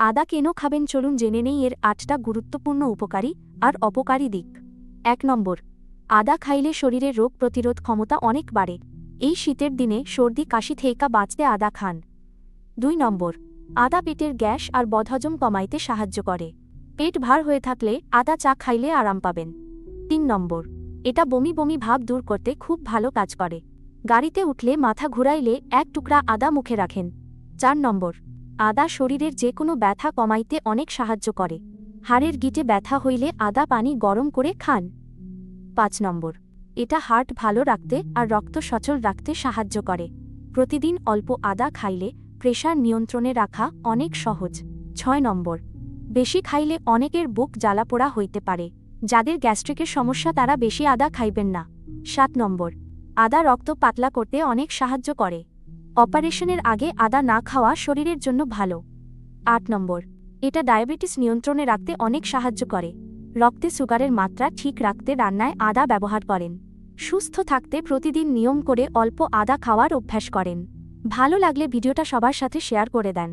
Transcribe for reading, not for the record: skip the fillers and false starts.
আদা কেন খাবেন চলুন জেনে নেই এর ৮টা গুরুত্বপূর্ণ উপকারী আর অপকারী দিক। ১ নম্বর, আদা খাইলে শরীরের রোগ প্রতিরোধ ক্ষমতা অনেক বাড়ে। এই শীতের দিনে সর্দি কাশি থেকে বাঁচতে আদা খান। ২ নম্বর, আদা পেটের গ্যাস আর বদহজম কমাইতে সাহায্য করে। পেট ভার হয়ে থাকলে আদা চা খাইলে আরাম পাবেন। ৩ নম্বর, এটা বমি বমি ভাব দূর করতে খুব ভালো কাজ করে। গাড়িতে উঠলে মাথা ঘুরাইলে এক টুকরা আদা মুখে রাখেন। ৪ নম্বর, আদা শরীরের যে কোনো ব্যথা কমাইতে অনেক সাহায্য করে। হাড়ের গিঁটে ব্যথা হইলে আদা পানি গরম করে খান। ৫ নম্বর, এটা হার্ট ভালো রাখতে আর রক্ত সচল রাখতে সাহায্য করে। প্রতিদিন অল্প আদা খাইলে প্রেশার নিয়ন্ত্রণে রাখা অনেক সহজ। ৬ নম্বর, বেশি খাইলে অনেকের বুক জ্বালাপোড়া হইতে পারে। যাদের গ্যাস্ট্রিকের সমস্যা তারা বেশি আদা খাইবেন না। ৭ নম্বর, আদা রক্ত পাতলা করতে অনেক সাহায্য করে। অপারেশনের আগে আদা না খাওয়া শরীরের জন্য ভালো। ৮ নম্বর, এটা ডায়াবেটিস নিয়ন্ত্রণে রাখতে অনেক সাহায্য করে। রক্তে সুগারের মাত্রা ঠিক রাখতে রান্নায় আদা ব্যবহার করেন। সুস্থ থাকতে প্রতিদিন নিয়ম করে অল্প আদা খাওয়ার অভ্যাস করেন। ভালো লাগলে ভিডিওটা সবার সাথে শেয়ার করে দেন।